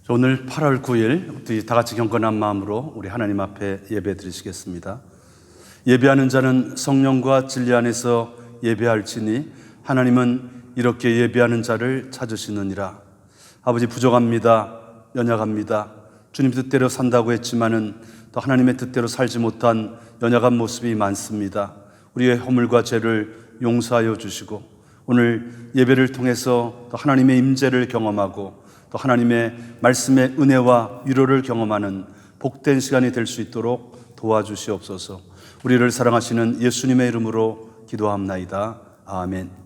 오늘 8월 9일 다 같이 경건한 마음으로 우리 하나님 앞에 예배 드리시겠습니다. 예배하는 자는 성령과 진리 안에서 예배할지니 하나님은 이렇게 예배하는 자를 찾으시느니라. 아버지, 부족합니다. 연약합니다. 주님 뜻대로 산다고 했지만은 또 하나님의 뜻대로 살지 못한 연약한 모습이 많습니다. 우리의 허물과 죄를 용서하여 주시고 오늘 예배를 통해서 또 하나님의 임재를 경험하고 또 하나님의 말씀의 은혜와 위로를 경험하는 복된 시간이 될 수 있도록 도와주시옵소서. 우리를 사랑하시는 예수님의 이름으로 기도합나이다. 아멘.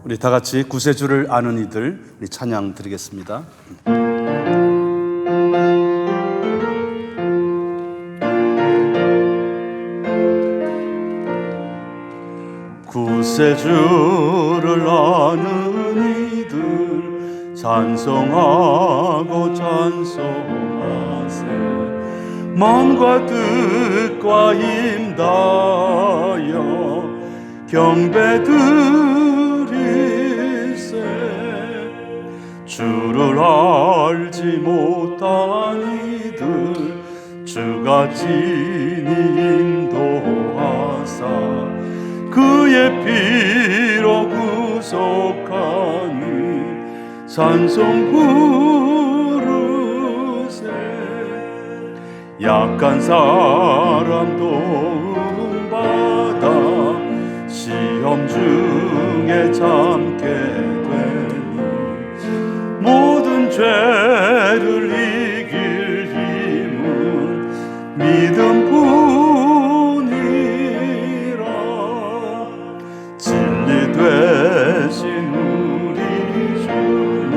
우리 다 같이 구세주를 아는 이들, 우리 찬양 드리겠습니다. 구세주를 아는 이들 찬송하고 찬송하세. 마음과 뜻과 힘다여 경배드 주를 알지 못한 이들 주가 친히 인도하사 그의 피로 구속하니 찬송 부르세. 약한 사람 도움받아 시험 중에 참게 되니 모든 죄를 이길 힘은 믿음뿐이라. 진리 되신 우리 주는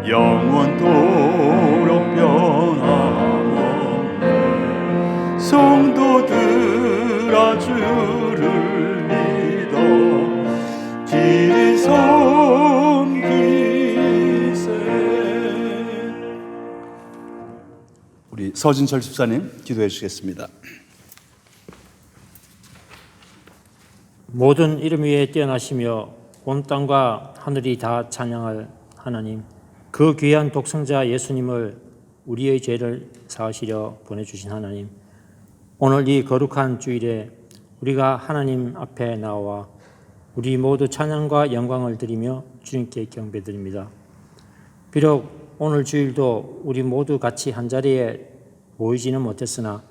영원토록 변함없네. 성도들아 주를 믿어 길이 우리 서진철 집사님 기도해 주시겠습니다. 모든 이름 위에 뛰어나시며 온 땅과 하늘이 다 찬양할 하나님, 그 귀한 독생자 예수님을 우리의 죄를 사하시려 보내주신 하나님, 오늘 이 거룩한 주일에 우리가 하나님 앞에 나와 우리 모두 찬양과 영광을 드리며 주님께 경배드립니다. 비록 오늘 주일도 우리 모두 같이 한자리에 모이지는 못했으나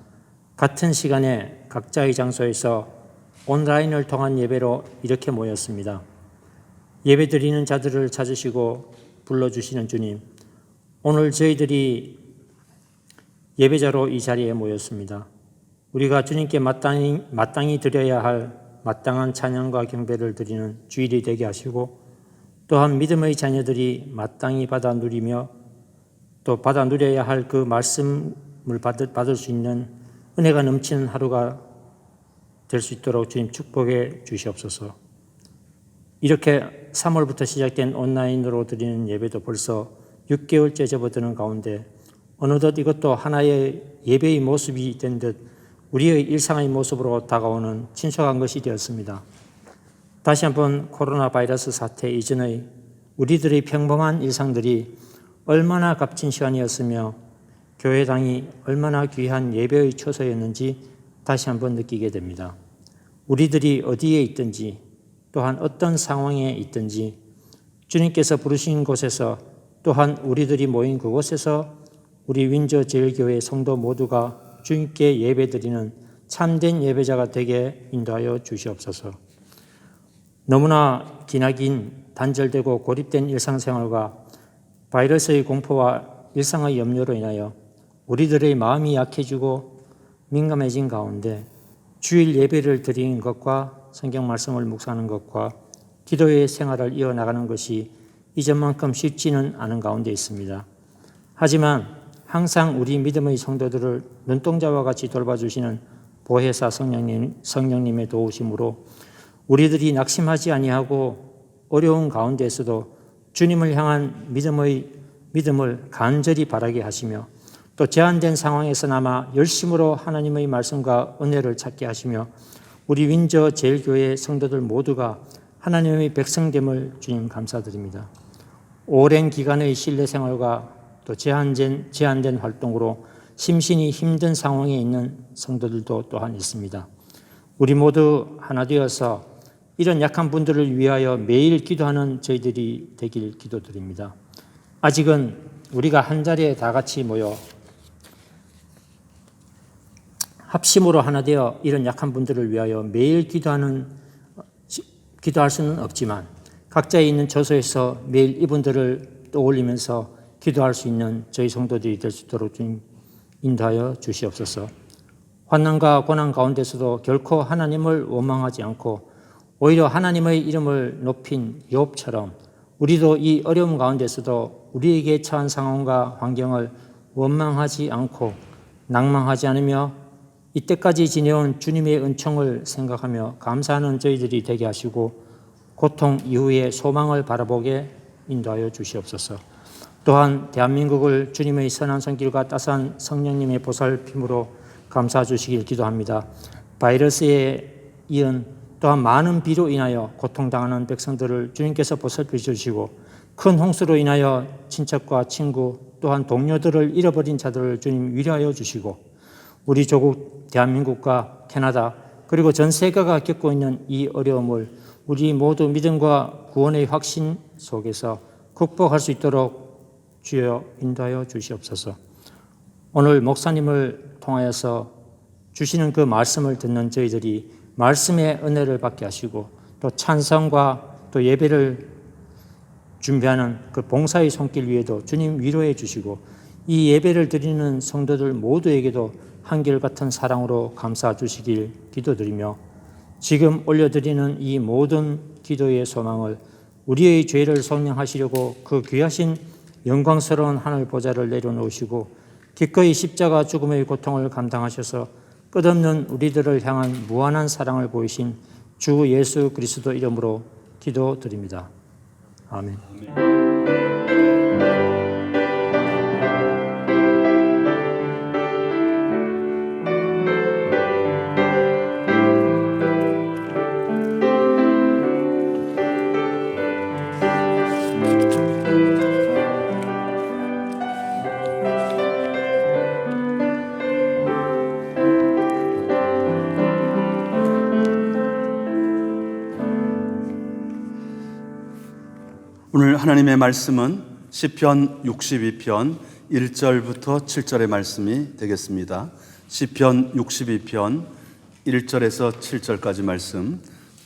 같은 시간에 각자의 장소에서 온라인을 통한 예배로 이렇게 모였습니다. 예배 드리는 자들을 찾으시고 불러주시는 주님, 오늘 저희들이 예배자로 이 자리에 모였습니다. 우리가 주님께 마땅히 드려야 할 마땅한 찬양과 경배를 드리는 주일이 되게 하시고 또한 믿음의 자녀들이 마땅히 받아 누리며 또 받아 누려야 할 그 말씀을 받을 수 있는 은혜가 넘치는 하루가 될 수 있도록 주님 축복해 주시옵소서. 이렇게 3월부터 시작된 온라인으로 드리는 예배도 벌써 6개월째 접어드는 가운데 어느덧 이것도 하나의 예배의 모습이 된 듯 우리의 일상의 모습으로 다가오는 친숙한 것이 되었습니다. 다시 한번 코로나 바이러스 사태 이전의 우리들의 평범한 일상들이 얼마나 값진 시간이었으며 교회당이 얼마나 귀한 예배의 처소였는지 다시 한번 느끼게 됩니다. 우리들이 어디에 있든지 또한 어떤 상황에 있든지 주님께서 부르신 곳에서 또한 우리들이 모인 그곳에서 우리 윈저 제일교회 성도 모두가 주님께 예배드리는 참된 예배자가 되게 인도하여 주시옵소서. 너무나 기나긴 단절되고 고립된 일상생활과 바이러스의 공포와 일상의 염려로 인하여 우리들의 마음이 약해지고 민감해진 가운데 주일 예배를 드리는 것과 성경 말씀을 묵상하는 것과 기도의 생활을 이어나가는 것이 이전만큼 쉽지는 않은 가운데 있습니다. 하지만 항상 우리 믿음의 성도들을 눈동자와 같이 돌봐주시는 보혜사 성령님의 도우심으로 우리들이 낙심하지 아니하고 어려운 가운데에서도 주님을 향한 믿음을 간절히 바라게 하시며 또 제한된 상황에서나마 열심으로 하나님의 말씀과 은혜를 찾게 하시며 우리 윈저 제일교회 성도들 모두가 하나님의 백성됨을 주님 감사드립니다. 오랜 기간의 신뢰 생활과 또 제한된 활동으로 심신이 힘든 상황에 있는 성도들도 또한 있습니다. 우리 모두 하나 되어서 이런 약한 분들을 위하여 매일 기도하는 저희들이 되길 기도드립니다. 아직은 우리가 한 자리에 다 같이 모여 합심으로 하나 되어 이런 약한 분들을 위하여 매일 기도할 수는 없지만 각자의 있는 처소에서 매일 이분들을 떠올리면서 기도할 수 있는 저희 성도들이 될 수 있도록 주님 인도하여 주시옵소서. 환난과 고난 가운데서도 결코 하나님을 원망하지 않고 오히려 하나님의 이름을 높인 욥처럼 우리도 이 어려움 가운데서도 우리에게 처한 상황과 환경을 원망하지 않고 낭망하지 않으며 이때까지 지내온 주님의 은총을 생각하며 감사하는 저희들이 되게 하시고 고통 이후에 소망을 바라보게 인도하여 주시옵소서. 또한 대한민국을 주님의 선한 손길과 따스한 성령님의 보살핌으로 감사해 주시길 기도합니다. 바이러스에 이은 또한 많은 비로 인하여 고통당하는 백성들을 주님께서 보살펴 주시고 큰 홍수로 인하여 친척과 친구 또한 동료들을 잃어버린 자들을 주님 위로하여 주시고 우리 조국 대한민국과 캐나다 그리고 전 세계가 겪고 있는 이 어려움을 우리 모두 믿음과 구원의 확신 속에서 극복할 수 있도록 주여 인도하여 주시옵소서. 오늘 목사님을 통하여서 주시는 그 말씀을 듣는 저희들이 말씀의 은혜를 받게 하시고 또 찬성과 또 예배를 준비하는 그 봉사의 손길 위에도 주님 위로해 주시고 이 예배를 드리는 성도들 모두에게도 한결같은 사랑으로 감사해 주시길 기도드리며 지금 올려드리는 이 모든 기도의 소망을 우리의 죄를 속량하시려고 그 귀하신 영광스러운 하늘 보좌를 내려놓으시고 기꺼이 십자가 죽음의 고통을 감당하셔서 끝없는 우리들을 향한 무한한 사랑을 보이신 주 예수 그리스도 이름으로 기도드립니다. 아멘. 오늘 하나님의 말씀은 시편 62편 1절부터 7절의 말씀이 되겠습니다. 시편 62편 1절에서 7절까지 말씀,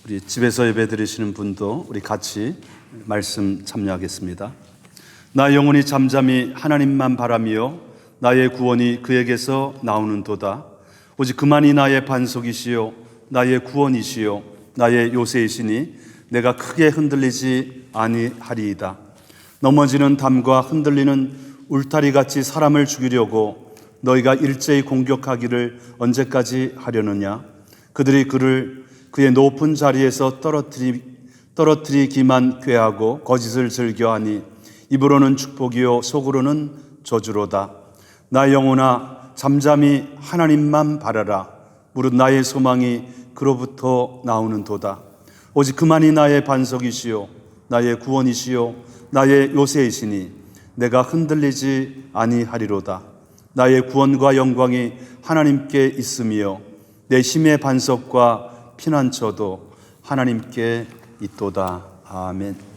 우리 집에서 예배 드리시는 분도 우리 같이 말씀 참여하겠습니다. 나 영혼이 잠잠히 하나님만 바라며 나의 구원이 그에게서 나오는도다. 오직 그만이 나의 반석이시요 나의 구원이시요 나의 요새이시니 내가 크게 흔들리지 아니하리이다. 넘어지는 담과 흔들리는 울타리같이 사람을 죽이려고 너희가 일제히 공격하기를 언제까지 하려느냐. 그들이 그를 그의 높은 자리에서 떨어뜨리기만 꾀하고 거짓을 즐겨하니 입으로는 축복이요 속으로는 저주로다. 나 영혼아 잠잠히 하나님만 바라라. 무릇 나의 소망이 그로부터 나오는도다. 오직 그만이 나의 반석이시요 나의 구원이시요 나의 요새이시니 내가 흔들리지 아니하리로다. 나의 구원과 영광이 하나님께 있으며 내 힘의 반석과 피난처도 하나님께 있도다. 아멘.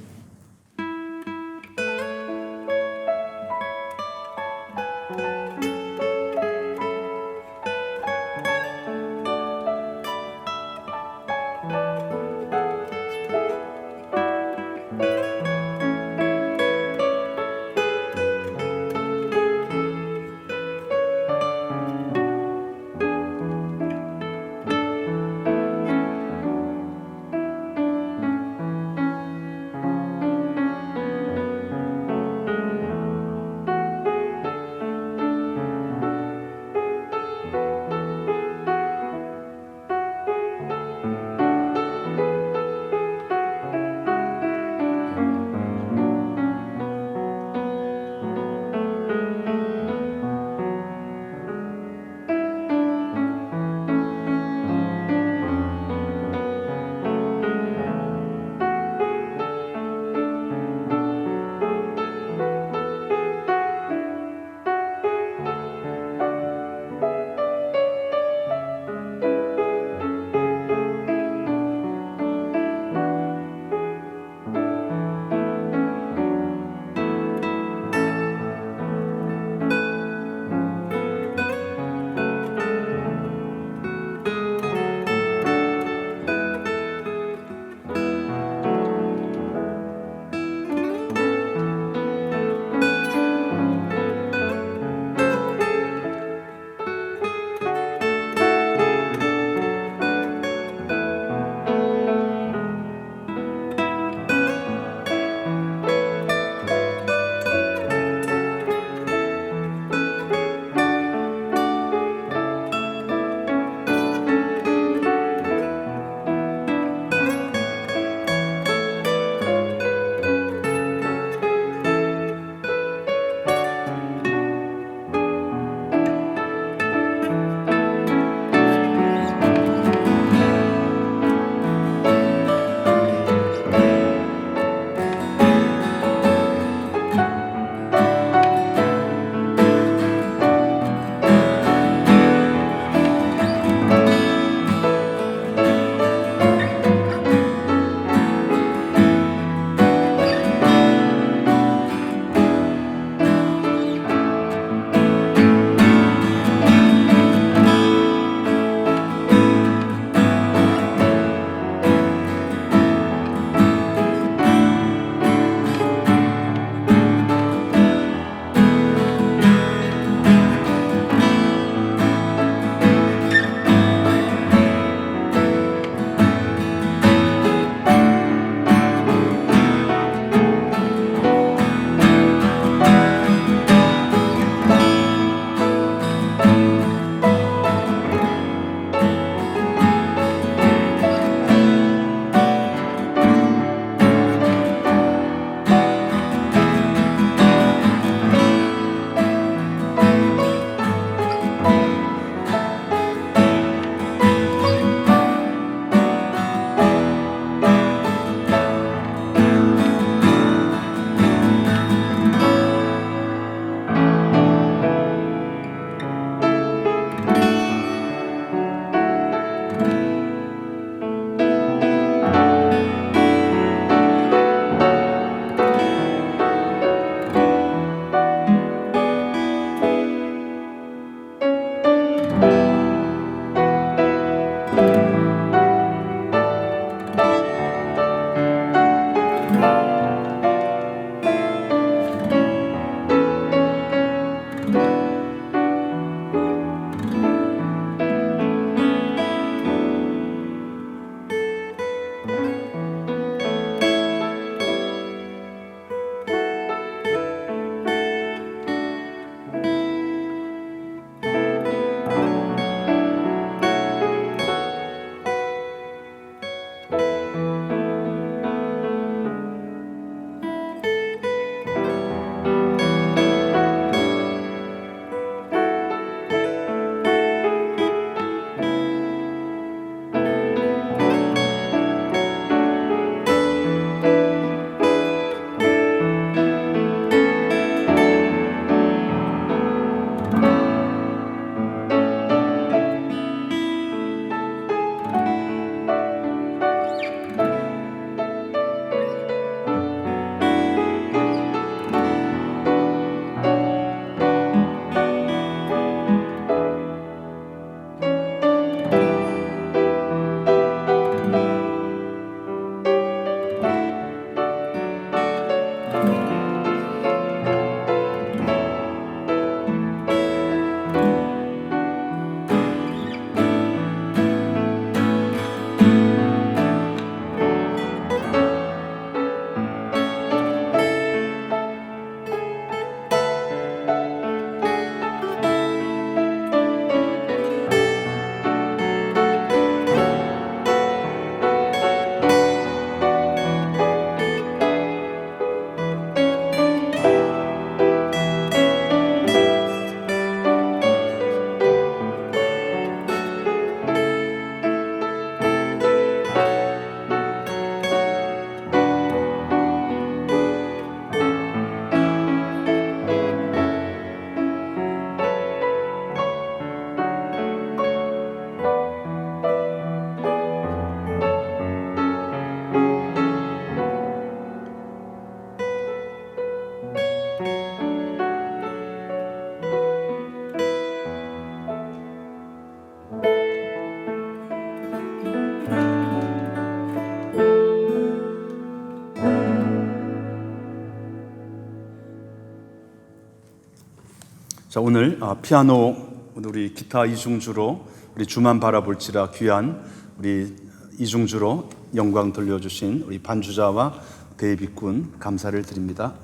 자, 오늘 피아노 우리 기타 이중주로 우리 주만 바라볼지라 귀한 우리 이중주로 영광 돌려주신 우리 반주자와 데이빗군 감사를 드립니다.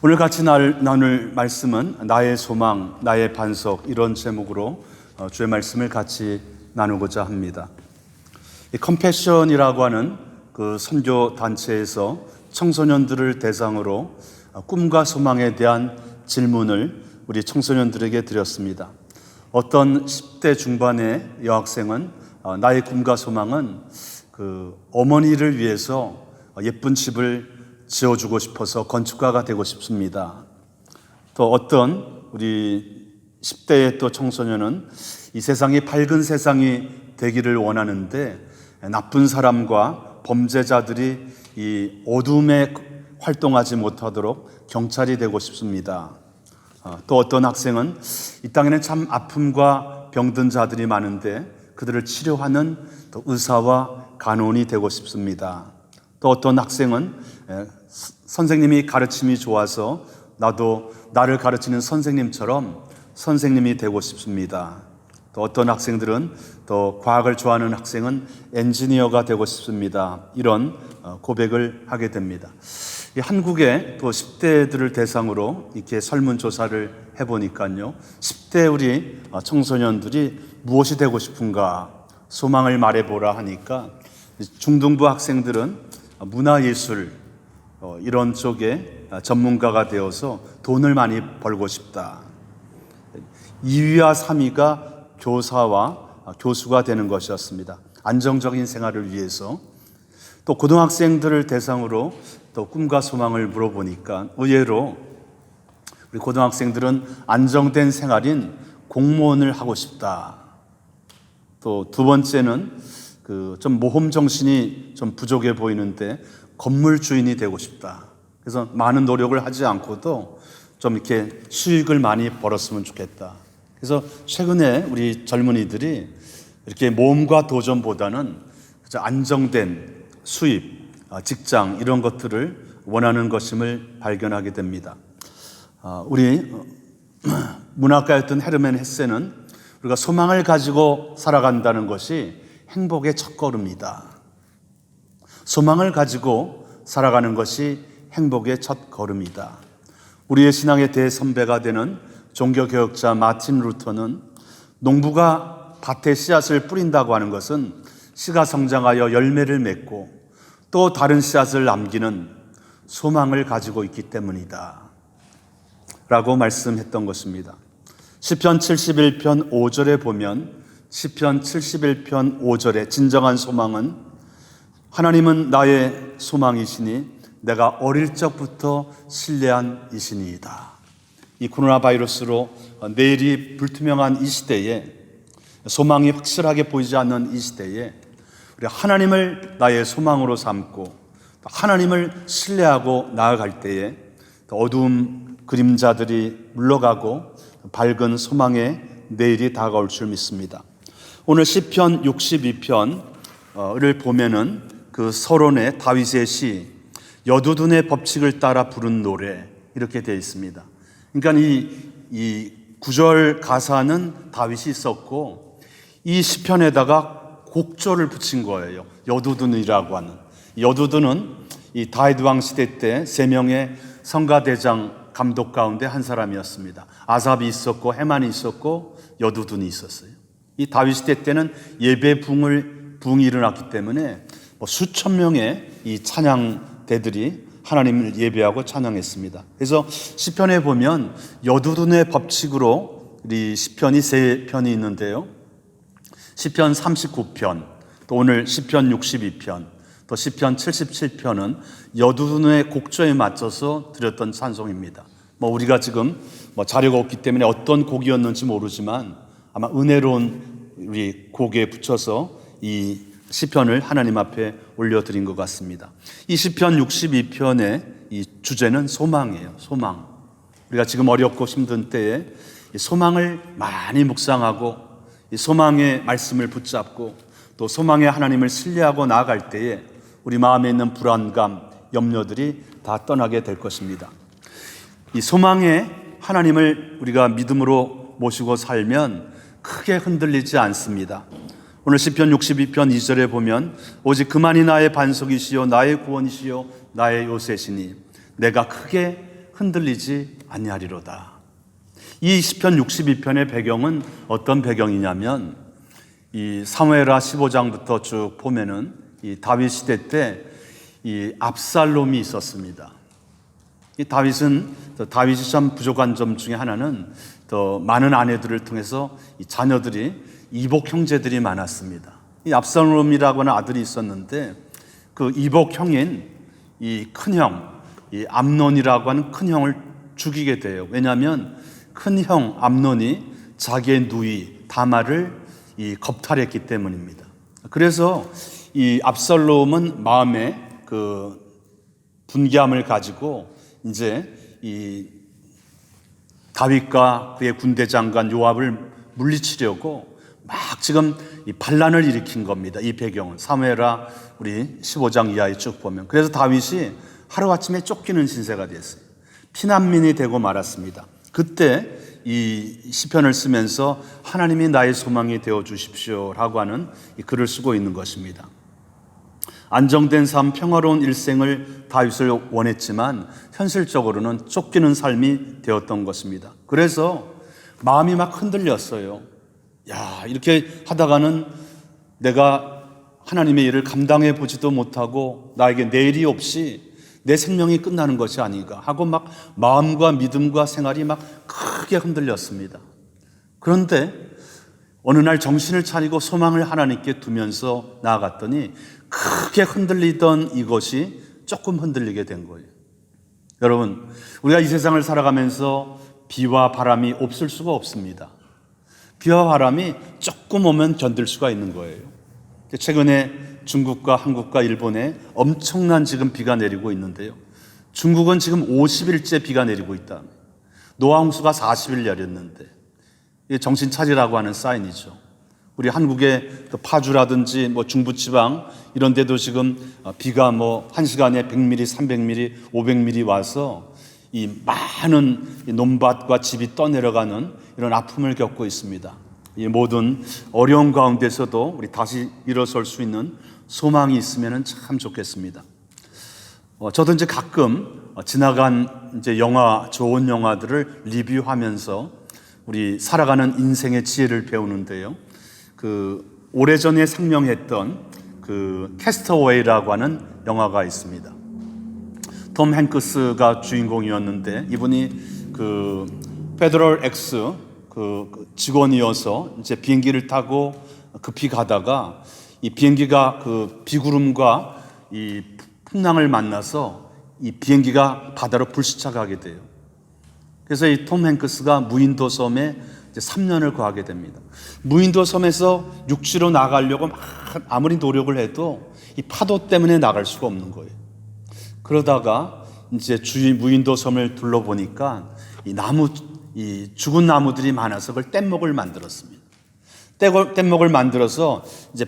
오늘 같이 나눌 말씀은 나의 소망, 나의 반석 이런 제목으로 주의 말씀을 같이 나누고자 합니다. 이 컴패션이라고 하는 그 선교 단체에서 청소년들을 대상으로 꿈과 소망에 대한 질문을 우리 청소년들에게 드렸습니다. 어떤 10대 중반의 여학생은 나의 꿈과 소망은 그 어머니를 위해서 예쁜 집을 지어주고 싶어서 건축가가 되고 싶습니다. 또 어떤 우리 10대의 또 청소년은 이 세상이 밝은 세상이 되기를 원하는데 나쁜 사람과 범죄자들이 이 어둠에 활동하지 못하도록 경찰이 되고 싶습니다. 또 어떤 학생은 이 땅에는 참 아픔과 병든 자들이 많은데 그들을 치료하는 또 의사와 간호인이 되고 싶습니다. 또 어떤 학생은 선생님이 가르침이 좋아서 나도 나를 가르치는 선생님처럼 선생님이 되고 싶습니다. 또 어떤 학생들은 또 과학을 좋아하는 학생은 엔지니어가 되고 싶습니다. 이런 고백을 하게 됩니다. 한국의 또 10대들을 대상으로 이렇게 설문조사를 해보니까요, 10대 우리 청소년들이 무엇이 되고 싶은가 소망을 말해보라 하니까 중등부 학생들은 문화예술 이런 쪽에 전문가가 되어서 돈을 많이 벌고 싶다. 2위와 3위가 교사와 교수가 되는 것이었습니다. 안정적인 생활을 위해서. 또 고등학생들을 대상으로 또 꿈과 소망을 물어보니까 의외로 우리 고등학생들은 안정된 생활인 공무원을 하고 싶다. 또 두 번째는 그 좀 모험 정신이 좀 부족해 보이는데 건물 주인이 되고 싶다. 그래서 많은 노력을 하지 않고도 좀 이렇게 수익을 많이 벌었으면 좋겠다. 그래서 최근에 우리 젊은이들이 이렇게 모험과 도전보다는 안정된 수입, 직장 이런 것들을 원하는 것임을 발견하게 됩니다. 우리 문학가였던 헤르멘 헤세는 우리가 소망을 가지고 살아간다는 것이 행복의 첫걸음이다. 소망을 가지고 살아가는 것이 행복의 첫걸음이다. 우리의 신앙의 대선배가 되는 종교개혁자 마틴 루터는 농부가 밭에 씨앗을 뿌린다고 하는 것은 씨가 성장하여 열매를 맺고 또 다른 씨앗을 남기는 소망을 가지고 있기 때문이다 라고 말씀했던 것입니다. 시편 71편 5절에 보면 시편 71편 5절에 진정한 소망은 하나님은 나의 소망이시니 내가 어릴 적부터 신뢰한 이신이이다. 이 코로나 바이러스로 내일이 불투명한 이 시대에 소망이 확실하게 보이지 않는 이 시대에 우리 하나님을 나의 소망으로 삼고 하나님을 신뢰하고 나아갈 때에 어두운 그림자들이 물러가고 밝은 소망의 내일이 다가올 줄 믿습니다. 오늘 시편 62편을 보면은 그 서론에 다윗의 시 여두둔의 법칙을 따라 부른 노래 이렇게 되어 있습니다. 그러니까 이 구절 가사는 다윗이 썼고 이 시편에다가 곡절을 붙인 거예요. 여두둔이라고 하는. 여두둔은 이 다윗 왕 시대 때 3명의 성가대장 감독 가운데 한 사람이었습니다. 아삽이 있었고 헤만이 있었고 여두둔이 있었어요. 이 다윗 시대 때는 예배 붕이 일어났기 때문에 수천 명의 이 찬양대들이 하나님을 예배하고 찬양했습니다. 그래서 시편에 보면 여두둔의 법칙으로 이 시편이 3편이 있는데요. 시편 39편, 또 오늘 시편 62편, 또 시편 77편은 여두둔의 곡조에 맞춰서 드렸던 찬송입니다. 우리가 지금 자료가 없기 때문에 어떤 곡이었는지 모르지만 아마 은혜로운 우리 곡에 붙여서 이 시편을 하나님 앞에 올려드린 것 같습니다. 이 시편 62편의 이 주제는 소망이에요. 소망. 우리가 지금 어렵고 힘든 때에 소망을 많이 묵상하고 이 소망의 말씀을 붙잡고 또 소망의 하나님을 신뢰하고 나아갈 때에 우리 마음에 있는 불안감, 염려들이 다 떠나게 될 것입니다. 이 소망의 하나님을 우리가 믿음으로 모시고 살면 크게 흔들리지 않습니다. 오늘 시편 62편 2절에 보면 오직 그만이 나의 반석이시요 나의 구원이시요 나의 요새시니 내가 크게 흔들리지 아니하리로다. 이 시편 62편의 배경은 어떤 배경이냐면 이 사무엘하 15장부터 쭉 보면은 이 다윗 시대 때 이 압살롬이 있었습니다. 이 다윗이 참 부족한 점 중에 하나는 더 많은 아내들을 통해서 이 자녀들이 이복 형제들이 많았습니다. 이 압살롬이라고 하는 아들이 있었는데 그 이복 형인 이 큰형, 이 암논이라고 하는 큰형을 죽이게 돼요. 왜냐하면 큰형 암논이 자기의 누이 다말을 이 겁탈했기 때문입니다. 그래서 이 압살롬은 마음에 그 분개함을 가지고 이제 이 다윗과 그의 군대 장관 요압을 물리치려고 막 지금 이 반란을 일으킨 겁니다. 이 배경은 사무엘하 우리 15장 이하에 쭉 보면, 그래서 다윗이 하루아침에 쫓기는 신세가 됐어요. 피난민이 되고 말았습니다. 그때 이 시편을 쓰면서 하나님이 나의 소망이 되어 주십시오라고 하는 이 글을 쓰고 있는 것입니다. 안정된 삶, 평화로운 일생을 다윗을 원했지만 현실적으로는 쫓기는 삶이 되었던 것입니다. 그래서 마음이 막 흔들렸어요. 야, 이렇게 하다가는 내가 하나님의 일을 감당해 보지도 못하고 나에게 내일이 없이 내 생명이 끝나는 것이 아닌가 하고 막 마음과 믿음과 생활이 막 크게 흔들렸습니다. 그런데 어느 날 정신을 차리고 소망을 하나님께 두면서 나아갔더니 크게 흔들리던 이것이 조금 흔들리게 된 거예요. 여러분, 우리가 이 세상을 살아가면서 비와 바람이 없을 수가 없습니다. 비와 바람이 조금 오면 견딜 수가 있는 거예요. 최근에 중국과 한국과 일본에 엄청난 지금 비가 내리고 있는데요. 중국은 지금 50일째 비가 내리고 있다. 노하홍수가 40일 내렸는데 이게 정신 차리라고 하는 사인이죠. 우리 한국의 파주라든지 뭐 중부지방 이런 데도 지금 비가 뭐 1시간에 100mm, 300mm, 500mm 와서 이 많은 논밭과 집이 떠내려가는 이런 아픔을 겪고 있습니다. 이 모든 어려운 가운데서도 우리 다시 일어설 수 있는 소망이 있으면 참 좋겠습니다. 저도 이제 가끔 지나간 이제 좋은 영화들을 리뷰하면서 우리 살아가는 인생의 지혜를 배우는데요. 그 오래전에 상영했던 그 캐스터웨이라고 하는 영화가 있습니다. 톰 행크스가 주인공이었는데 이분이 그 페더럴 엑스 그 직원이어서 이제 비행기를 타고 급히 가다가 이 비행기가 그 비구름과 이 풍랑을 만나서 이 비행기가 바다로 불시착하게 돼요. 그래서 이 톰 행크스가 무인도 섬에 이제 3년을 거하게 됩니다. 무인도 섬에서 육지로 나가려고 막 아무리 노력을 해도 이 파도 때문에 나갈 수가 없는 거예요. 그러다가 이제 주위 무인도 섬을 둘러보니까 이 죽은 나무들이 많아서 그걸 뗏목을 만들었습니다. 뗏목을 만들어서 이제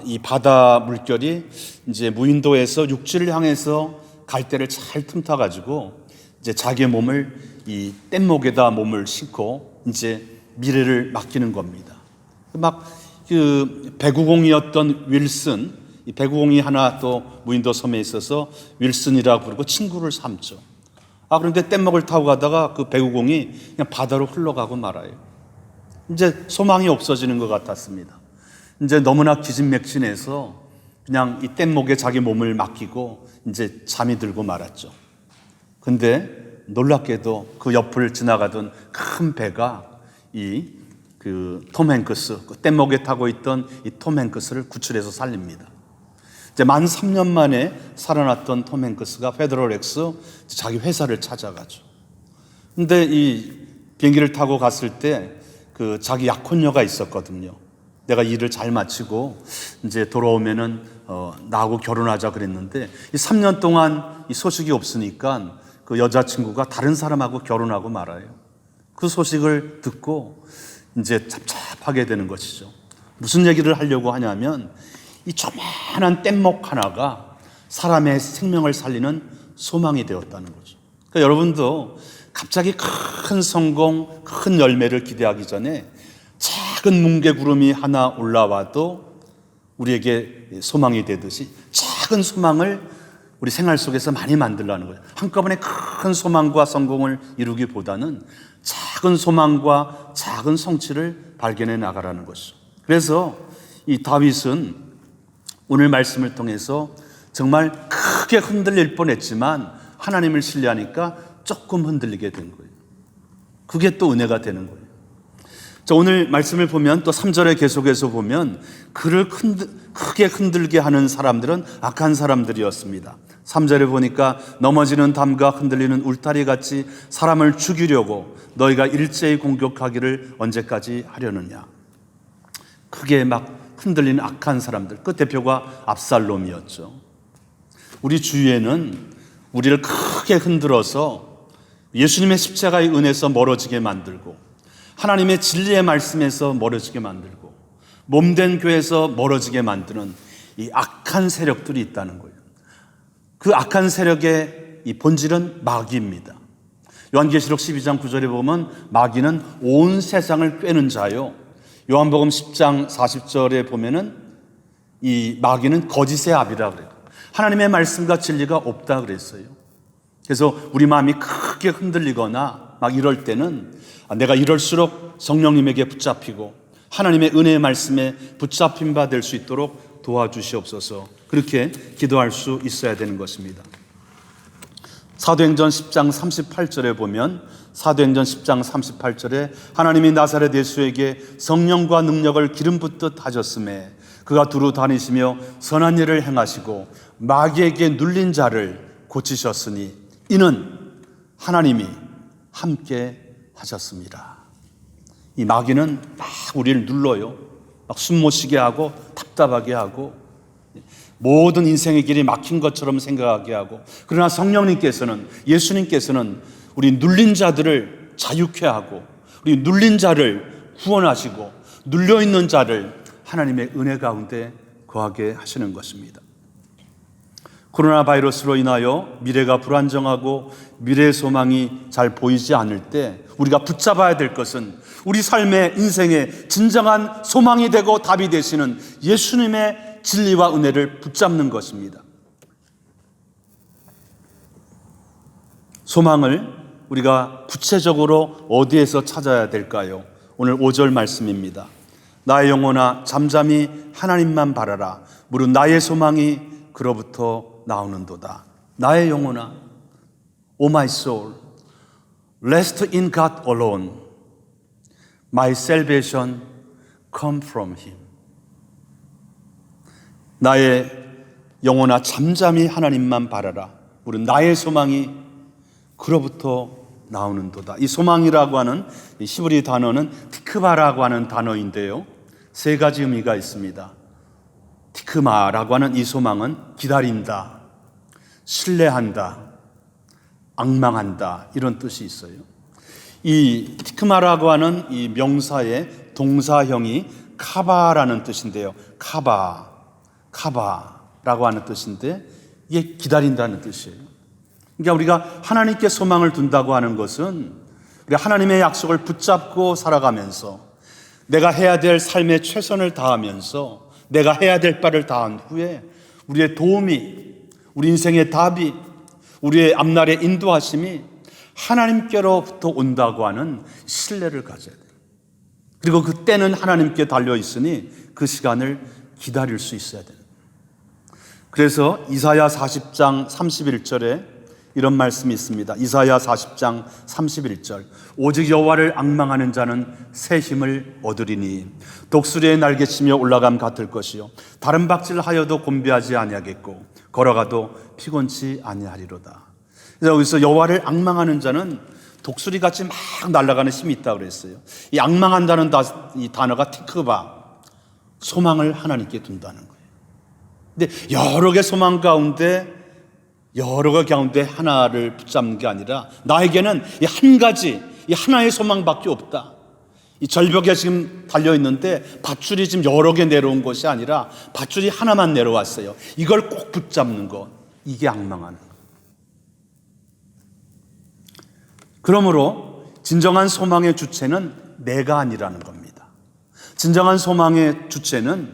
이 바다 물결이 이제 무인도에서 육지를 향해서 갈대를 잘 틈타 가지고 이제 자기의 몸을 이 뗏목에다 몸을 싣고 이제 미래를 맡기는 겁니다. 막 그 배구공이었던 윌슨, 이 배구공이 하나 또 무인도 섬에 있어서 윌슨이라고 부르고 친구를 삼죠. 그런데 뗏목을 타고 가다가 그 배구공이 그냥 바다로 흘러가고 말아요. 이제 소망이 없어지는 것 같았습니다. 이제 너무나 기진맥진해서 그냥 이 뗏목에 자기 몸을 맡기고 이제 잠이 들고 말았죠. 근데 놀랍게도 그 옆을 지나가던 큰 배가 그 톰 행크스, 그 뗏목에 타고 있던 이 톰 행크스를 구출해서 살립니다. 이제 만 3년 만에 살아났던 톰 행크스가 페더럴 엑스 자기 회사를 찾아가죠. 근데 이 비행기를 타고 갔을 때 그 자기 약혼녀가 있었거든요. 내가 일을 잘 마치고 이제 돌아오면은 나하고 결혼하자 그랬는데 이 3년 동안 이 소식이 없으니까 그 여자친구가 다른 사람하고 결혼하고 말아요. 그 소식을 듣고 이제 답답하게 되는 것이죠. 무슨 얘기를 하려고 하냐면 이 조그만한 뗏목 하나가 사람의 생명을 살리는 소망이 되었다는 거죠. 그러니까 여러분도 갑자기 큰 성공, 큰 열매를 기대하기 전에 작은 뭉게구름이 하나 올라와도 우리에게 소망이 되듯이 작은 소망을 우리 생활 속에서 많이 만들라는 거예요. 한꺼번에 큰 소망과 성공을 이루기보다는 작은 소망과 작은 성취를 발견해 나가라는 것이죠. 그래서 이 다윗은 오늘 말씀을 통해서 정말 크게 흔들릴 뻔했지만 하나님을 신뢰하니까 조금 흔들리게 된 거예요. 그게 또 은혜가 되는 거예요. 자, 오늘 말씀을 보면 또 3절에 계속해서 보면 그를 크게 흔들게 하는 사람들은 악한 사람들이었습니다. 3절에 보니까 넘어지는 담과 흔들리는 울타리 같이 사람을 죽이려고 너희가 일제히 공격하기를 언제까지 하려느냐. 크게 막 흔들리는 악한 사람들, 그 대표가 압살롬이었죠. 우리 주위에는 우리를 크게 흔들어서 예수님의 십자가의 은혜에서 멀어지게 만들고 하나님의 진리의 말씀에서 멀어지게 만들고 몸된 교회에서 멀어지게 만드는 이 악한 세력들이 있다는 거예요. 그 악한 세력의 이 본질은 마귀입니다. 요한계시록 12장 9절에 보면 마귀는 온 세상을 꿰는 자요. 요한복음 10장 40절에 보면은 이 마귀는 거짓의 아비라 그래요. 하나님의 말씀과 진리가 없다 그랬어요. 그래서 우리 마음이 크게 흔들리거나 막 이럴 때는 내가 이럴수록 성령님에게 붙잡히고 하나님의 은혜의 말씀에 붙잡힌 바 될 수 있도록 도와주시옵소서. 그렇게 기도할 수 있어야 되는 것입니다. 사도행전 10장 38절에 보면 사도행전 10장 38절에 하나님이 나사렛 예수에게 성령과 능력을 기름 붓듯 하셨음에 그가 두루 다니시며 선한 일을 행하시고 마귀에게 눌린 자를 고치셨으니 이는 하나님이 함께 하셨습니다. 이 마귀는 막 우리를 눌러요. 막 숨 못 쉬게 하고 답답하게 하고 모든 인생의 길이 막힌 것처럼 생각하게 하고, 그러나 성령님께서는, 예수님께서는 우리 눌린 자들을 자유케 하고 우리 눌린 자를 구원하시고 눌려있는 자를 하나님의 은혜 가운데 거하게 하시는 것입니다. 코로나 바이러스로 인하여 미래가 불안정하고 미래의 소망이 잘 보이지 않을 때 우리가 붙잡아야 될 것은 우리 삶의 인생의 진정한 소망이 되고 답이 되시는 예수님의 진리와 은혜를 붙잡는 것입니다. 소망을 우리가 구체적으로 어디에서 찾아야 될까요? 오늘 5절 말씀입니다. 나의 영혼아 잠잠히 하나님만 바라라. 무릇 나의 소망이 그로부터 나오는도다. 나의 영혼아, O my soul, rest in God alone. My salvation come from Him. 나의 영혼아 잠잠히 하나님만 바라라. 무릇 나의 소망이 그로부터 나오는도다. 이 소망이라고 하는 이 히브리 단어는 티크바라고 하는 단어인데요, 세 가지 의미가 있습니다. 티크마라고 하는 이 소망은 기다린다, 신뢰한다, 앙망한다, 이런 뜻이 있어요. 이 티크마라고 하는 이 명사의 동사형이 카바라는 뜻인데요, 카바라고 하는 뜻인데 이게 기다린다는 뜻이에요. 그러니까 우리가 하나님께 소망을 둔다고 하는 것은 우리 하나님의 약속을 붙잡고 살아가면서 내가 해야 될 삶의 최선을 다하면서 내가 해야 될 바를 다한 후에 우리의 도움이, 우리 인생의 답이, 우리의 앞날의 인도하심이 하나님께로부터 온다고 하는 신뢰를 가져야 돼요. 그리고 그때는 하나님께 달려 있으니 그 시간을 기다릴 수 있어야 돼요. 그래서 이사야 40장 31절에 이런 말씀이 있습니다. 이사야 40장 31절. 오직 여호와를 앙망하는 자는 새 힘을 얻으리니 독수리의 날개치며 올라감 같을 것이요 다른 박질하여도 곤비하지 아니하겠고 걸어가도 피곤치 아니하리로다. 그래서 여기서 여호와를 앙망하는 자는 독수리같이 막 날아가는 힘이 있다고 그랬어요. 이 앙망한다는 이 단어가 티크바, 소망을 하나님께 둔다는 거예요. 근데 여러 개 소망 가운데 여러 개 가운데 하나를 붙잡는 게 아니라 나에게는 이 한 가지, 이 하나의 소망밖에 없다. 이 절벽에 지금 달려있는데 밧줄이 지금 여러 개 내려온 것이 아니라 밧줄이 하나만 내려왔어요. 이걸 꼭 붙잡는 것, 이게 앙망하는 것. 그러므로 진정한 소망의 주체는 내가 아니라는 겁니다. 진정한 소망의 주체는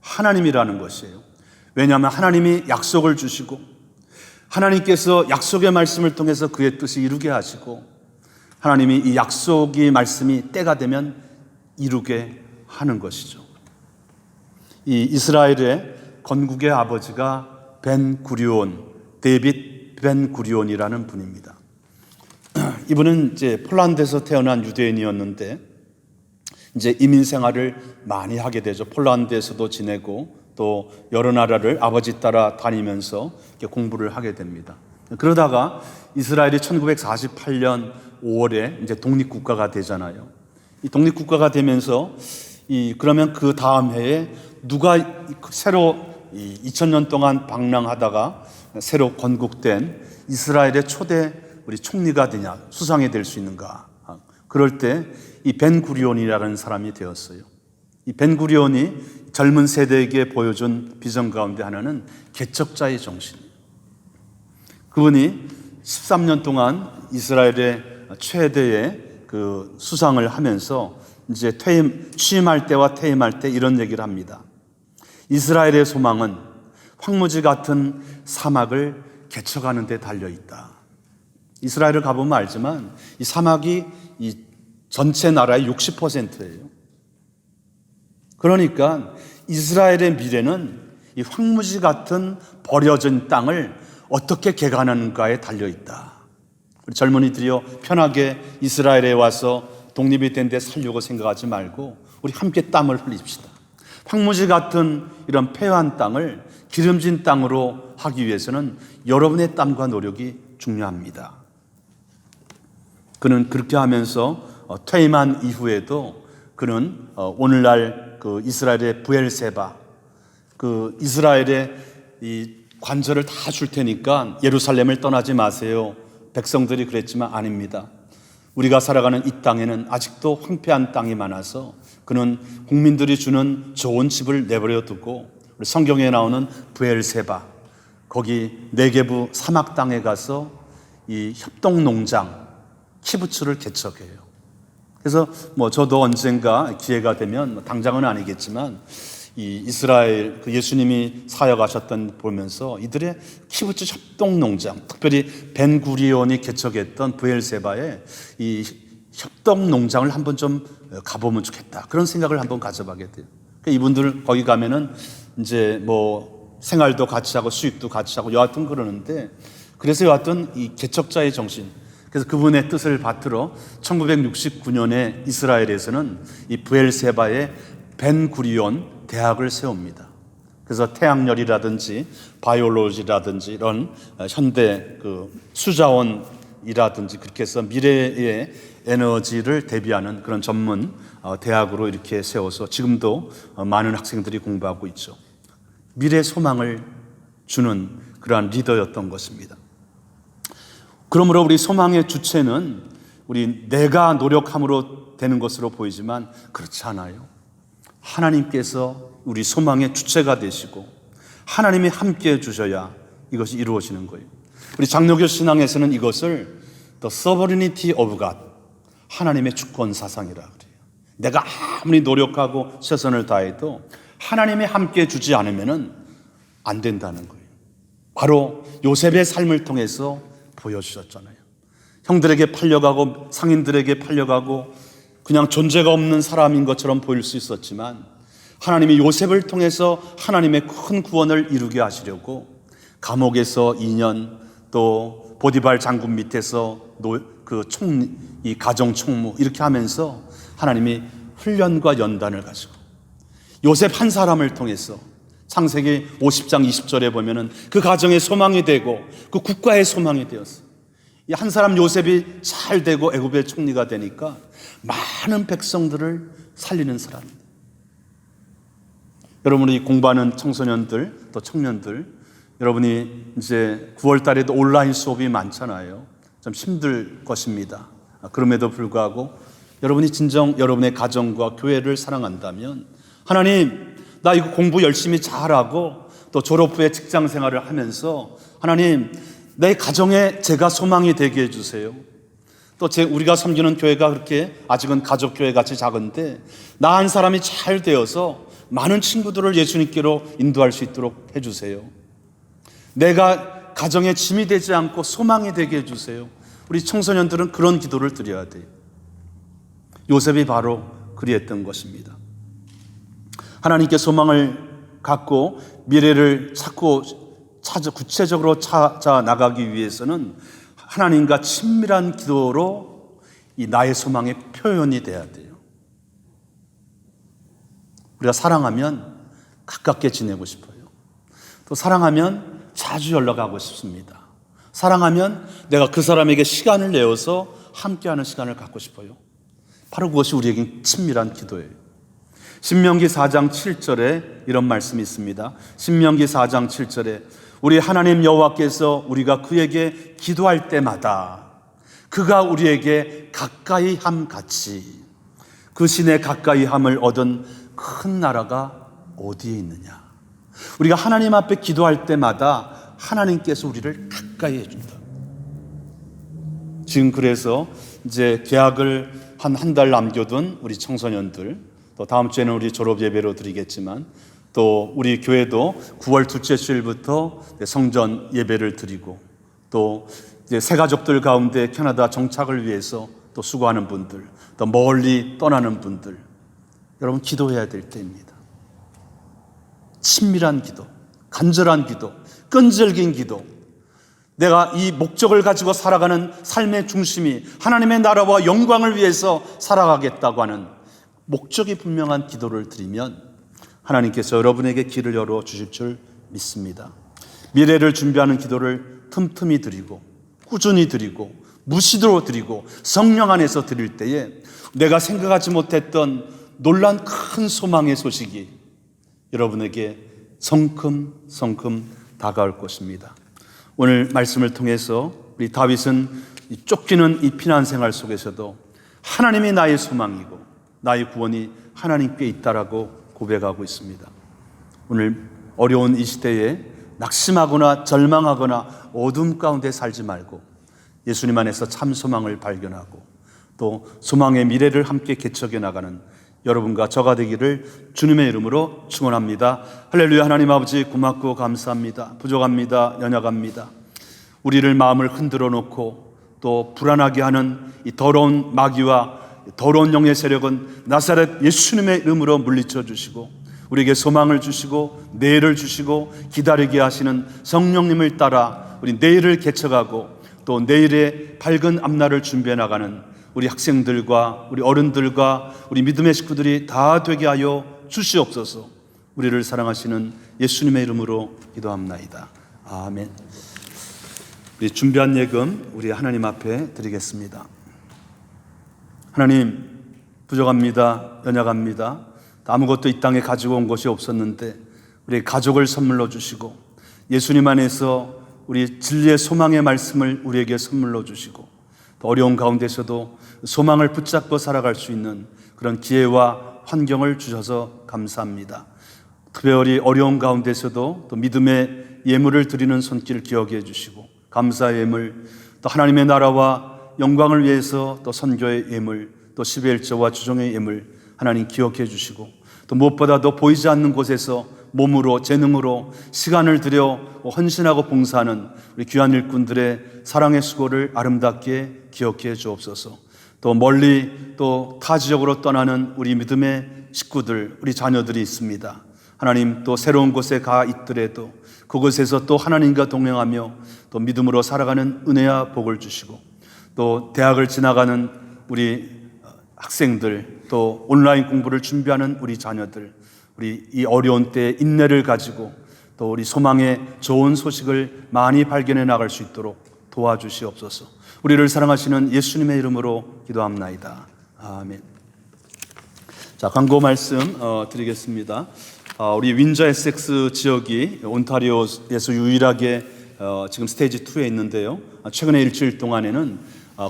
하나님이라는 것이에요. 왜냐하면 하나님이 약속을 주시고 하나님께서 약속의 말씀을 통해서 그의 뜻이 이루게 하시고 하나님이 이 약속의 말씀이 때가 되면 이루게 하는 것이죠. 이 이스라엘의 건국의 아버지가 벤구리온, 데빗 벤구리온이라는 분입니다. 이분은 이제 폴란드에서 태어난 유대인이었는데 이제 이민 생활을 많이 하게 되죠. 폴란드에서도 지내고 또 여러 나라를 아버지 따라 다니면서 이렇게 공부를 하게 됩니다. 그러다가 이스라엘이 1948년 5월에 이제 독립국가가 되잖아요. 이 독립국가가 되면서 그러면 그 다음 해에 누가 새로 2000년 동안 방랑하다가 새로 건국된 이스라엘의 초대 우리 총리가 되냐, 수상이 될 수 있는가. 그럴 때 이 벤구리온이라는 사람이 되었어요. 이 벤구리온이 젊은 세대에게 보여준 비전 가운데 하나는 개척자의 정신이에요. 그분이 13년 동안 이스라엘의 최대의 그 수상을 하면서 이제 취임할 때와 퇴임할 때 이런 얘기를 합니다. 이스라엘의 소망은 황무지 같은 사막을 개척하는 데 달려 있다. 이스라엘을 가보면 알지만 이 사막이 이 전체 나라의 60%예요. 그러니까 이스라엘의 미래는 이 황무지 같은 버려진 땅을 어떻게 개간하는가에 달려 있다. 우리 젊은이들이요, 편하게 이스라엘에 와서 독립이 된 데 살려고 생각하지 말고 우리 함께 땀을 흘립시다. 황무지 같은 이런 폐허한 땅을 기름진 땅으로 하기 위해서는 여러분의 땀과 노력이 중요합니다. 그는 그렇게 하면서 퇴임한 이후에도 그는 오늘날 그 이스라엘의 브엘세바, 그 이스라엘의 이 관절을 다 줄 테니까 예루살렘을 떠나지 마세요. 백성들이 그랬지만 아닙니다. 우리가 살아가는 이 땅에는 아직도 황폐한 땅이 많아서 그는 국민들이 주는 좋은 집을 내버려 두고 성경에 나오는 브엘세바, 거기 네게부 사막 땅에 가서 이 협동농장 키부츠를 개척해요. 그래서 저도 언젠가 기회가 되면 당장은 아니겠지만 이 이스라엘 그 예수님이 사역하셨던 보면서 이들의 키부츠 협동농장, 특별히 벤구리온이 개척했던 브엘세바의 이 협동농장을 한번 좀 가보면 좋겠다. 그런 생각을 한번 가져보게 돼요. 그러니까 이분들 거기 가면은 이제 생활도 같이 하고 수입도 같이 하고 여하튼 그러는데, 그래서 여하튼 이 개척자의 정신, 그래서 그분의 뜻을 받들어 1969년에 이스라엘에서는 이 브엘세바의 벤구리온 대학을 세웁니다. 그래서 태양열이라든지 바이올로지라든지 이런 현대 그 수자원이라든지 그렇게 해서 미래의 에너지를 대비하는 그런 전문 대학으로 이렇게 세워서 지금도 많은 학생들이 공부하고 있죠. 미래 소망을 주는 그러한 리더였던 것입니다. 그러므로 우리 소망의 주체는 우리 내가 노력함으로 되는 것으로 보이지만 그렇지 않아요. 하나님께서 우리 소망의 주체가 되시고 하나님이 함께해 주셔야 이것이 이루어지는 거예요. 우리 장로교 신앙에서는 이것을 The Sovereignty of God, 하나님의 주권 사상이라 그래요. 내가 아무리 노력하고 최선을 다해도 하나님이 함께해 주지 않으면 안 된다는 거예요. 바로 요셉의 삶을 통해서 보여주셨잖아요. 형들에게 팔려가고 상인들에게 팔려가고 그냥 존재가 없는 사람인 것처럼 보일 수 있었지만 하나님이 요셉을 통해서 하나님의 큰 구원을 이루게 하시려고 감옥에서 2년, 또 보디발 장군 밑에서 이 가정 총무 이렇게 하면서 하나님이 훈련과 연단을 가지고 요셉 한 사람을 통해서 창세기 50장 20절에 보면은 그 가정의 소망이 되고 그 국가의 소망이 되었어요. 이 한 사람 요셉이 잘 되고 애굽의 총리가 되니까 많은 백성들을 살리는 사람입니다. 여러분이 공부하는 청소년들 또 청년들, 여러분이 이제 9월 달에도 온라인 수업이 많잖아요. 좀 힘들 것입니다. 그럼에도 불구하고 여러분이 진정 여러분의 가정과 교회를 사랑한다면 하나님, 나 이거 공부 열심히 잘하고 또 졸업 후에 직장 생활을 하면서 하나님, 내 가정에 제가 소망이 되게 해주세요. 또 우리가 섬기는 교회가 그렇게 아직은 가족교회 같이 작은데 나 한 사람이 잘 되어서 많은 친구들을 예수님께로 인도할 수 있도록 해주세요. 내가 가정의 짐이 되지 않고 소망이 되게 해주세요. 우리 청소년들은 그런 기도를 드려야 돼요. 요셉이 바로 그리했던 것입니다. 하나님께 소망을 갖고 미래를 구체적으로 찾아 나가기 위해서는 하나님과 친밀한 기도로 이 나의 소망의 표현이 돼야 돼요. 우리가 사랑하면 가깝게 지내고 싶어요. 또 사랑하면 자주 연락하고 싶습니다. 사랑하면 내가 그 사람에게 시간을 내어서 함께하는 시간을 갖고 싶어요. 바로 그것이 우리에게 친밀한 기도예요. 신명기 4장 7절에 이런 말씀이 있습니다. 신명기 4장 7절에 우리 하나님 여호와께서 우리가 그에게 기도할 때마다 그가 우리에게 가까이 함같이 그 신의 가까이 함을 얻은 큰 나라가 어디에 있느냐. 우리가 하나님 앞에 기도할 때마다 하나님께서 우리를 가까이 해준다. 지금 그래서 이제 계약을 한 달 남겨둔 우리 청소년들, 또 다음 주에는 우리 졸업 예배로 드리겠지만 또 우리 교회도 9월 둘째 주일부터 성전 예배를 드리고 또 이제 새 가족들 가운데 캐나다 정착을 위해서 또 수고하는 분들, 또 멀리 떠나는 분들, 여러분 기도해야 될 때입니다. 친밀한 기도, 간절한 기도, 끈질긴 기도. 내가 이 목적을 가지고 살아가는 삶의 중심이 하나님의 나라와 영광을 위해서 살아가겠다고 하는 목적이 분명한 기도를 드리면 하나님께서 여러분에게 길을 열어 주실 줄 믿습니다. 미래를 준비하는 기도를 틈틈이 드리고 꾸준히 드리고 무시도로 드리고 성령 안에서 드릴 때에 내가 생각하지 못했던 놀란 큰 소망의 소식이 여러분에게 성큼성큼 다가올 것입니다. 오늘 말씀을 통해서 우리 다윗은 쫓기는 이 피난 생활 속에서도 하나님이 나의 소망이고 나의 구원이 하나님께 있다라고 고백하고 있습니다. 오늘 어려운 이 시대에 낙심하거나 절망하거나 어둠 가운데 살지 말고 예수님 안에서 참 소망을 발견하고 또 소망의 미래를 함께 개척해 나가는 여러분과 저가 되기를 주님의 이름으로 축원합니다. 할렐루야. 하나님 아버지 고맙고 감사합니다. 부족합니다. 연약합니다. 우리를 마음을 흔들어 놓고 또 불안하게 하는 이 더러운 마귀와 더러운 영의 세력은 나사렛 예수님의 이름으로 물리쳐 주시고 우리에게 소망을 주시고 내일을 주시고 기다리게 하시는 성령님을 따라 우리 내일을 개척하고 또 내일의 밝은 앞날을 준비해 나가는 우리 학생들과 우리 어른들과 우리 믿음의 식구들이 다 되게 하여 주시옵소서. 우리를 사랑하시는 예수님의 이름으로 기도합나이다. 아멘. 우리 준비한 예금 우리 하나님 앞에 드리겠습니다. 하나님, 부족합니다. 연약합니다. 아무것도 이 땅에 가지고 온 것이 없었는데 우리 가족을 선물로 주시고 예수님 안에서 우리 진리의 소망의 말씀을 우리에게 선물로 주시고 또 어려운 가운데서도 소망을 붙잡고 살아갈 수 있는 그런 기회와 환경을 주셔서 감사합니다. 특별히 어려운 가운데서도 또 믿음의 예물을 드리는 손길을 기억해 주시고 감사의 예물, 또 하나님의 나라와 영광을 위해서 또 선교의 예물, 또 11조와 주종의 예물 하나님 기억해 주시고 또 무엇보다도 보이지 않는 곳에서 몸으로 재능으로 시간을 들여 헌신하고 봉사하는 우리 귀한 일꾼들의 사랑의 수고를 아름답게 기억해 주옵소서. 또 멀리 또 타 지역으로 떠나는 우리 믿음의 식구들, 우리 자녀들이 있습니다. 하나님, 또 새로운 곳에 가 있더라도 그곳에서 또 하나님과 동행하며 또 믿음으로 살아가는 은혜와 복을 주시고 또 대학을 지나가는 우리 학생들, 또 온라인 공부를 준비하는 우리 자녀들, 우리 이 어려운 때에 인내를 가지고 또 우리 소망의 좋은 소식을 많이 발견해 나갈 수 있도록 도와주시옵소서. 우리를 사랑하시는 예수님의 이름으로 기도합나이다. 아멘. 자, 광고 말씀 드리겠습니다. 우리 윈저 에섹스 지역이 온타리오에서 유일하게 지금 스테이지 2에 있는데요. 최근에 일주일 동안에는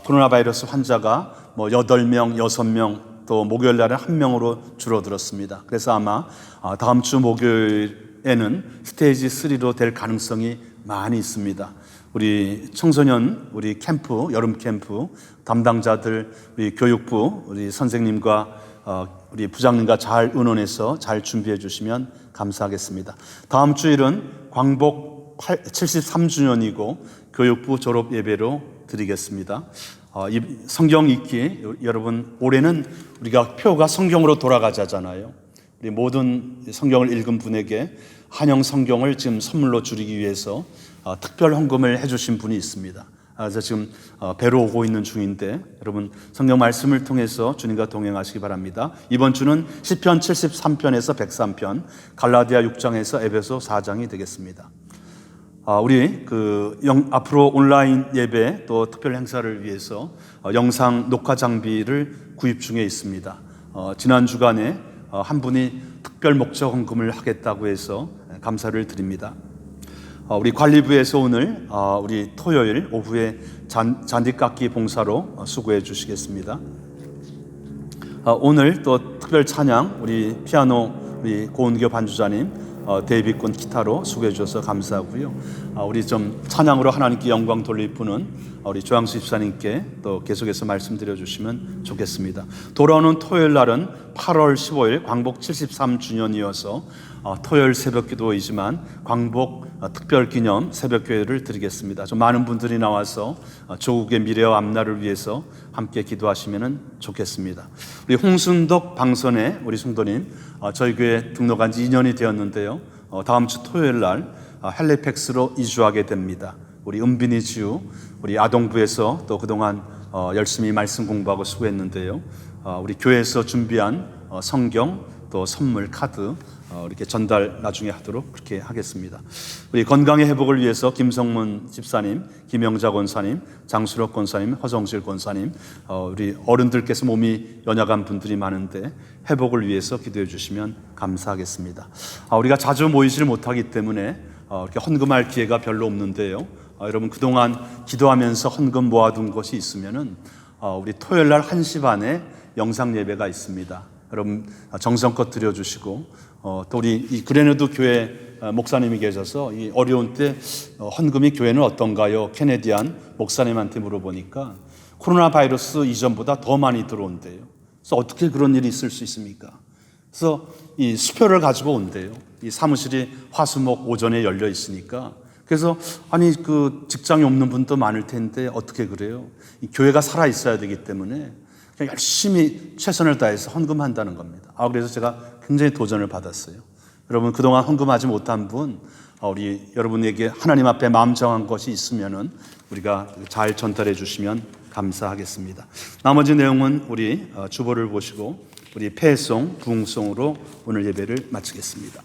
코로나 바이러스 환자가 8명, 6명, 또 목요일 날에 1명으로 줄어들었습니다. 그래서 아마 다음 주 목요일에는 스테이지 3로 될 가능성이 많이 있습니다. 우리 청소년, 우리 캠프, 여름 캠프 담당자들, 우리 교육부, 우리 선생님과 우리 부장님과 잘 의논해서 잘 준비해 주시면 감사하겠습니다. 다음 주일은 광복 73주년이고 교육부 졸업 예배로 드리겠습니다. 이 성경 읽기, 여러분 올해는 우리가 표가 성경으로 돌아가자잖아요. 우리 모든 성경을 읽은 분에게 한영 성경을 지금 선물로 드리기 위해서 특별 헌금을 해주신 분이 있습니다. 그래서 지금 배로 오고 있는 중인데 여러분 성경 말씀을 통해서 주님과 동행하시기 바랍니다. 이번 주는 시편 73편에서 103편, 갈라디아 6장에서 에베소 4장이 되겠습니다. 우리 앞으로 온라인 예배 또 특별 행사를 위해서 영상 녹화 장비를 구입 중에 있습니다. 지난 주간에 한 분이 특별 목적 헌금을 하겠다고 해서 감사를 드립니다. 우리 관리부에서 오늘 우리 토요일 오후에 잔디깎기 봉사로 수고해 주시겠습니다. 오늘 또 특별 찬양 우리 피아노 우리 고은교 반주자님 데이비권 기타로 수고해 주셔서 감사하고요. 우리 좀 찬양으로 하나님께 영광 돌릴 분은 우리 조양수 집사님께 또 계속해서 말씀드려 주시면 좋겠습니다. 돌아오는 토요일 날은 8월 15일 광복 73주년이어서 토요일 새벽기도이지만 광복 특별기념 새벽교회를 드리겠습니다. 좀 많은 분들이 나와서 조국의 미래와 앞날을 위해서 함께 기도하시면 좋겠습니다. 우리 홍순덕 방선의 우리 성도님 저희 교회 등록한 지 2년이 되었는데요. 다음 주 토요일 날 헬리팩스로 이주하게 됩니다. 우리 은빈이 지우 우리 아동부에서 또 그동안 열심히 말씀 공부하고 수고했는데요. 우리 교회에서 준비한 성경 또 선물 카드 이렇게 전달 나중에 하도록 그렇게 하겠습니다. 우리 건강의 회복을 위해서 김성문 집사님, 김영자 권사님, 장수록 권사님, 허성실 권사님, 우리 어른들께서 몸이 연약한 분들이 많은데 회복을 위해서 기도해 주시면 감사하겠습니다. 우리가 자주 모이질 못하기 때문에 이렇게 헌금할 기회가 별로 없는데요. 여러분 그동안 기도하면서 헌금 모아둔 것이 있으면은 우리 토요일 날 1시 반에 영상 예배가 있습니다. 여러분 정성껏 드려주시고 또 우리 이 그레네드 교회 목사님이 계셔서 이 어려운 때 헌금이 교회는 어떤가요? 캐네디안 목사님한테 물어보니까 코로나 바이러스 이전보다 더 많이 들어온대요. 그래서 어떻게 그런 일이 있을 수 있습니까? 그래서 이 수표를 가지고 온대요. 이 사무실이 화수목 오전에 열려 있으니까. 그래서 아니 그 직장이 없는 분도 많을 텐데 어떻게 그래요? 이 교회가 살아 있어야 되기 때문에 그냥 열심히 최선을 다해서 헌금한다는 겁니다. 그래서 제가 굉장히 도전을 받았어요. 여러분 그동안 헌금하지 못한 분, 우리 여러분에게 하나님 앞에 마음 정한 것이 있으면은 우리가 잘 전달해 주시면 감사하겠습니다. 나머지 내용은 우리 주보를 보시고 우리 폐송, 부흥송으로 오늘 예배를 마치겠습니다.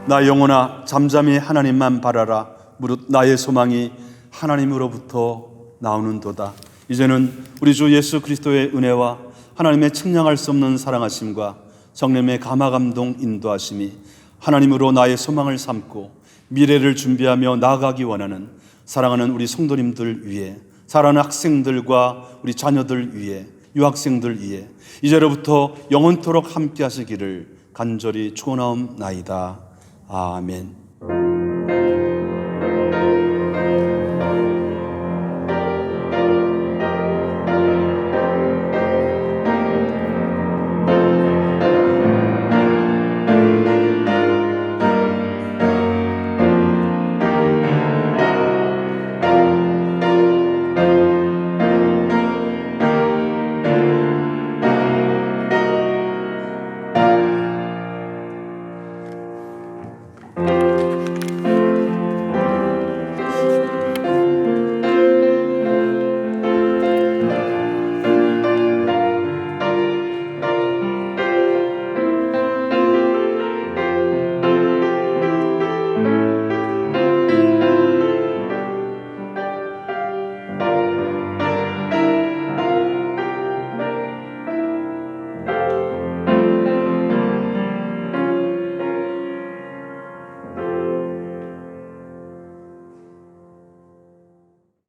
나 영혼아 잠잠히 하나님만 바라라. 무릇 나의 소망이 하나님으로부터 나오는도다. 이제는 우리 주 예수 그리스도의 은혜와 하나님의 측량할 수 없는 사랑하심과 성령의 감화감동 인도하심이 하나님으로 나의 소망을 삼고 미래를 준비하며 나아가기 원하는 사랑하는 우리 성도님들 위해, 사랑하는 학생들과 우리 자녀들 위해, 유학생들 위해 이제로부터 영원토록 함께 하시기를 간절히 축원하옵나이다. 아멘.